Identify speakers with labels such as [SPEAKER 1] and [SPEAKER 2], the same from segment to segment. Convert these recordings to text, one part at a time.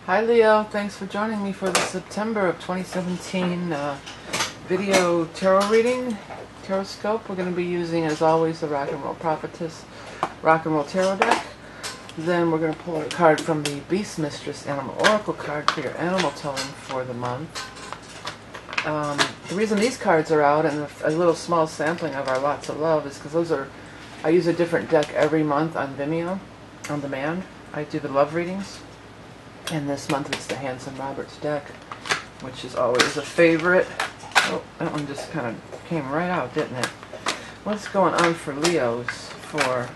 [SPEAKER 1] Hi Leo, thanks for joining me for the September of 2017 video tarot reading, Taroscope. We're going to be using, as always, the Rock and Roll Prophetess Rock and Roll Tarot deck. Then we're going to pull a card from the Beast Mistress Animal Oracle card for your animal tone for the month. The reason these cards are out and a little small sampling of our Lots of Love is because I use a different deck every month on Vimeo, on demand. I do the love readings. And this month it's the Hanson Roberts deck, which is always a favorite. Oh, that one just kind of came right out, didn't it? What's going on for Leos for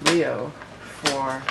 [SPEAKER 1] Leo for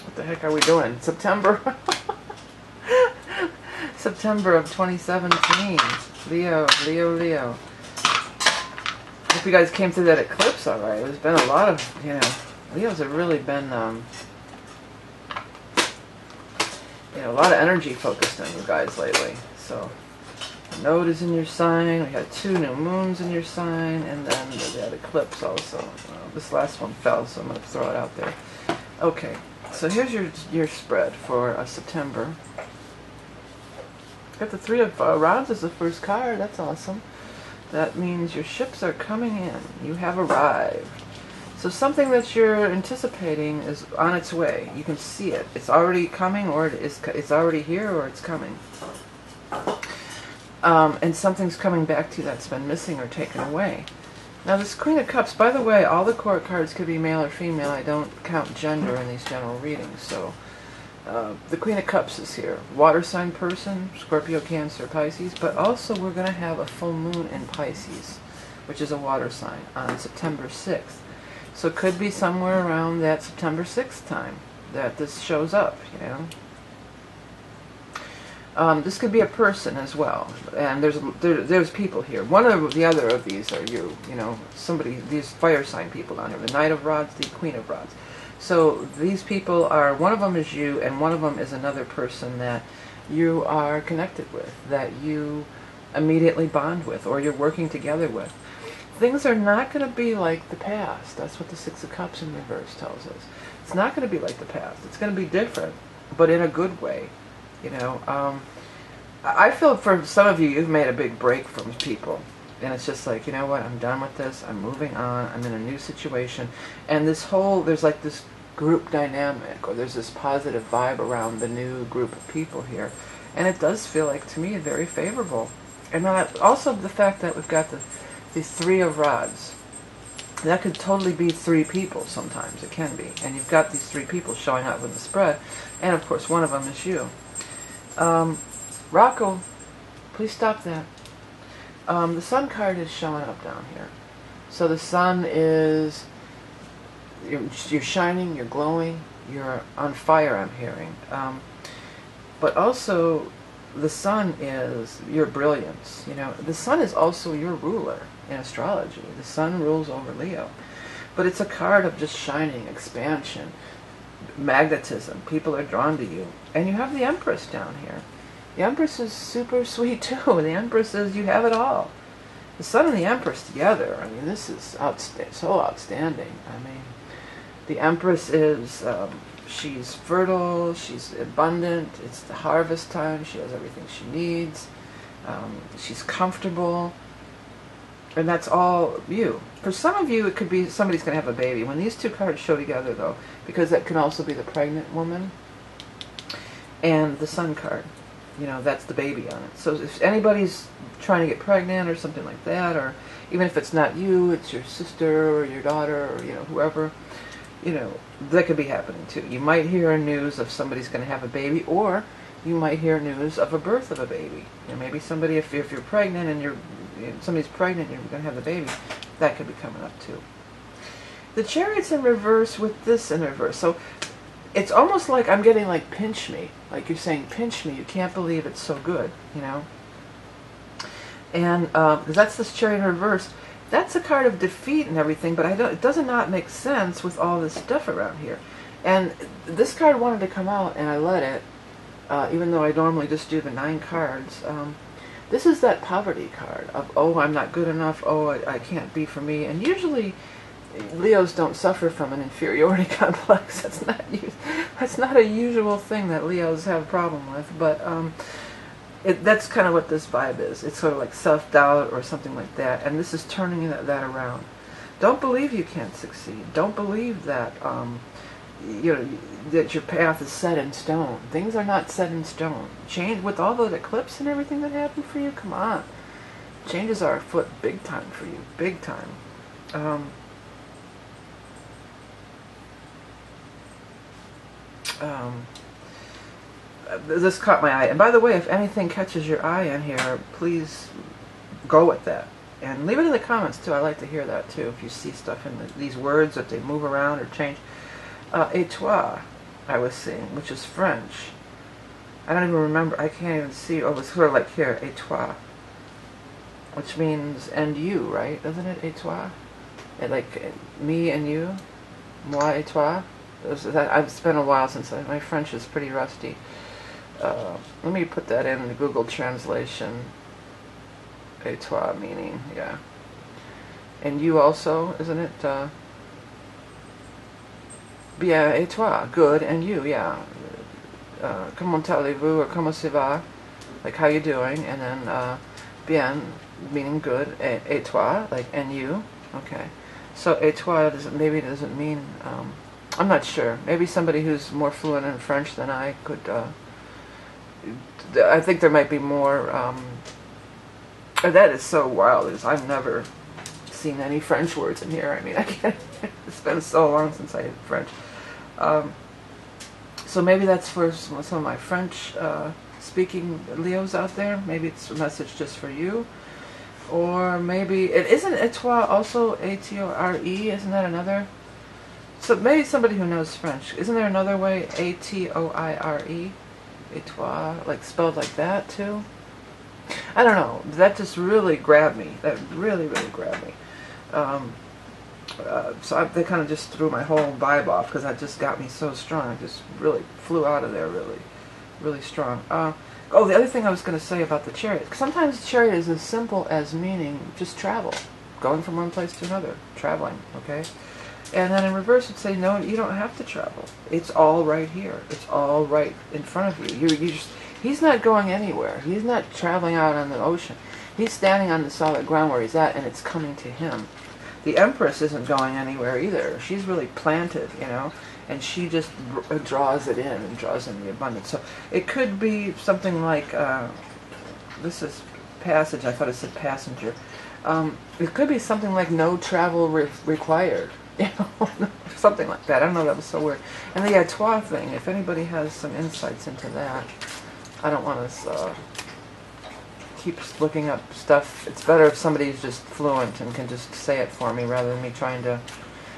[SPEAKER 1] what the heck are we doing? September? September of 2017. Leo. Hope you guys came through that eclipse all right. There's been a lot of, Leos have really been, a lot of energy focused on you guys lately. So, the node is in your sign. We had 2 new moons in your sign, and then that eclipse also. This last one fell, so I'm going to throw it out there. Okay, so here's your spread for September. Got the 3 of Rods as the first card. That's awesome. That means your ships are coming in. You have arrived. So something that you're anticipating is on its way. You can see it. It's already coming, or it's already here, or it's coming. And something's coming back to you that's been missing or taken away. Now this Queen of Cups, by the way, all the court cards could be male or female. I don't count gender in these general readings. So the Queen of Cups is here. Water sign person, Scorpio, Cancer, Pisces, but also we're going to have a full moon in Pisces, which is a water sign, on September 6th. So it could be somewhere around that September 6th time that this shows up, this could be a person as well, and there's people here. One of the other of these are somebody, these fire sign people down here, the Knight of Rods, the Queen of Rods. So these people are, one of them is you, and one of them is another person that you are connected with, that you immediately bond with, or you're working together with. Things are not going to be like the past. That's what the 6 of Cups in reverse tells us. It's not going to be like the past. It's going to be different, but in a good way. I feel for some of you, you've made a big break from people. And it's just like, you know what, I'm done with this, I'm moving on, I'm in a new situation. And there's like this group dynamic, or there's this positive vibe around the new group of people here. And it does feel like, to me, very favorable. And then also the fact that we've got the 3 of Rods. That could totally be 3 people sometimes, it can be. And you've got these 3 people showing up with the spread. And of course, one of them is you. Rocco, please stop that. The Sun card is showing up down here. So the Sun is, you're shining, you're glowing, you're on fire, I'm hearing. But also, the Sun is your brilliance. The Sun is also your ruler in astrology. The Sun rules over Leo. But it's a card of just shining, expansion, magnetism. People are drawn to you. And you have the Empress down here. The Empress is super sweet too. The Empress is, you have it all. The Sun and the Empress together, I mean, this is so outstanding. I mean, the Empress is, she's fertile, she's abundant, it's the harvest time, she has everything she needs, she's comfortable, and that's all you. For some of you, it could be somebody's going to have a baby. When these 2 cards show together, though, because that can also be the pregnant woman, and the Sun card. That's the baby on it. So if anybody's trying to get pregnant or something like that, or even if it's not you, it's your sister or your daughter or, whoever, that could be happening too. You might hear news of somebody's going to have a baby, or you might hear news of a birth of a baby. Maybe somebody, if you're pregnant and somebody's pregnant and you're going to have the baby, that could be coming up too. The Chariot's in reverse with this in reverse. So it's almost like I'm getting like pinch me. Like you're saying, pinch me, you can't believe it's so good, And, because that's this Chariot in reverse. that's a card of defeat and everything, but it does not make sense with all this stuff around here. And this card wanted to come out, and I let it, even though I normally just do the 9 cards. This is that poverty card of, oh, I'm not good enough, oh, I can't be for me. And usually Leos don't suffer from an inferiority complex. That's not a usual thing that Leos have a problem with, but that's kind of what this vibe is. It's sort of like self-doubt or something like that, and this is turning that around. Don't believe you can't succeed. Don't believe that that your path is set in stone. Things are not set in stone. Change with all the eclipse and everything that happened for you. Come on, changes are afoot, big time for you, big time. This caught my eye, and by the way, if anything catches your eye in here, please go with that and leave it in the comments too. I like to hear that too. If you see stuff in these words that they move around or change. Et toi, I was seeing, which is French. I don't even remember. I can't even see. Oh, it was sort of like here, et toi, which means and you, right? Isn't it et toi? Like me and you, moi et toi. I've spent a while since my French is pretty rusty. Let me put that in the Google translation. Et toi meaning, yeah. And you also, isn't it? Bien, et toi, good, and you, yeah. Comment allez-vous, or comment ça va, like how you doing, and then bien, meaning good, et toi, like and you, okay. So et toi maybe doesn't mean, I'm not sure. Maybe somebody who's more fluent in French than I could, I think there might be more, that is so wild, because I've never seen any French words in here. I mean, I can't, it's been so long since I did French. So maybe that's for some of my French speaking Leos out there. Maybe it's a message just for you. Or maybe, it isn't et toi also A-T-O-R-E? Isn't that another? So maybe somebody who knows French. Isn't there another way? A-T-O-I-R-E? Et toi, like spelled like that too? I don't know. That just really grabbed me. That really, really grabbed me. So they kind of just threw my whole vibe off because that just got me so strong. I just really flew out of there really, really strong. Oh, the other thing I was going to say about the chariot. Sometimes the chariot is as simple as meaning just travel. Going from one place to another. Traveling, okay? And then in reverse it'd say, no, you don't have to travel. It's all right here. It's all right in front of you. He's not going anywhere. He's not traveling out on the ocean. He's standing on the solid ground where he's at, and it's coming to him. The Empress isn't going anywhere either. She's really planted, and she just draws it in and draws in the abundance. So it could be something like, this is passage, I thought it said passenger. It could be something like no travel required. Something like that. I don't know, that was so weird. And the et toi thing, if anybody has some insights into that, I don't want to keep looking up stuff. It's better if somebody's just fluent and can just say it for me rather than me trying to,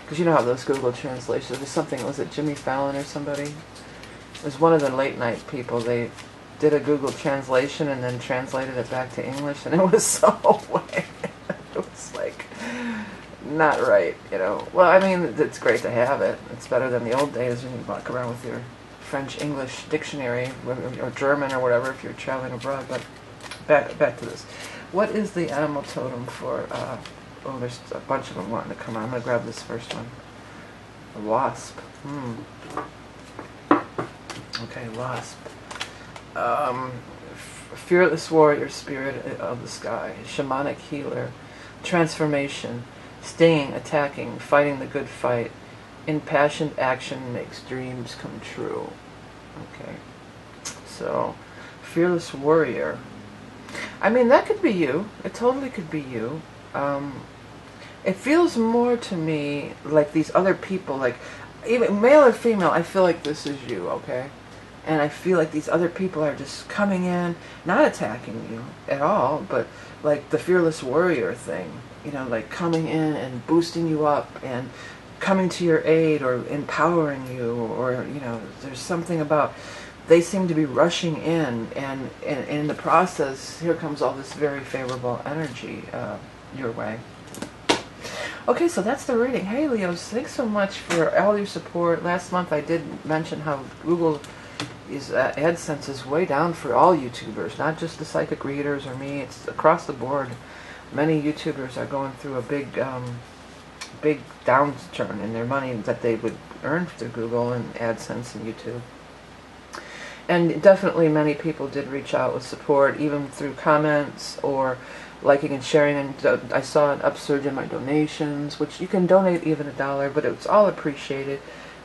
[SPEAKER 1] because you know how those Google translations, there's something, was it Jimmy Fallon or somebody? It was one of the late night people. They did a Google translation and then translated it back to English, and it was so weird. It was like not right, Well, I mean, it's great to have it. It's better than the old days when you walk around with your French-English dictionary, or German or whatever if you're traveling abroad. But back to this. What is the animal totem for, oh, there's a bunch of them wanting to come on. I'm going to grab this first one. A wasp. Okay, wasp. Fearless warrior, spirit of the sky, shamanic healer, transformation, stinging, attacking, fighting the good fight, impassioned action makes dreams come true. Okay, so fearless warrior. I mean, that could be you. It totally could be you. It feels more to me like these other people, like even male or female, I feel like this is you, okay? And I feel like these other people are just coming in, not attacking you at all, but like the fearless warrior thing, like coming in and boosting you up and coming to your aid or empowering you, or, there's something about, they seem to be rushing in, and in the process, here comes all this very favorable energy your way. Okay, so that's the reading. Hey, Leos, thanks so much for all your support. Last month I did mention how Google is AdSense is way down for all YouTubers, not just the psychic readers or me. It's across the board. Many YouTubers are going through a big downturn in their money that they would earn through Google and AdSense and YouTube. And definitely many people did reach out with support, even through comments or liking and sharing. And I saw an upsurge in my donations, which you can donate even $1, but it's all appreciated.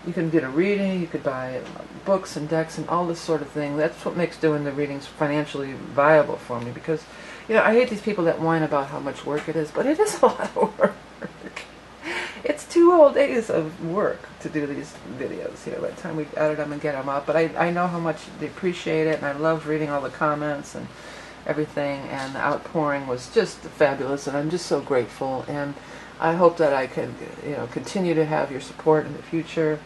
[SPEAKER 1] You can get a reading, you could buy books and decks and all this sort of thing. That's what makes doing the readings financially viable for me, because, you know, I hate these people that whine about how much work it is, but it is a lot of work. It's 2 whole days of work to do these videos here by the time we edit them and get them up. But I know how much they appreciate it, and I love reading all the comments and everything, and the outpouring was just fabulous, and I'm just so grateful. And I hope that I can, you know, continue to have your support in the future,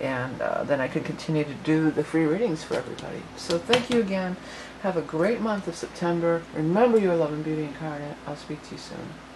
[SPEAKER 1] and then I can continue to do the free readings for everybody. So thank you again. Have a great month of September. Remember, you are love and beauty incarnate. I'll speak to you soon.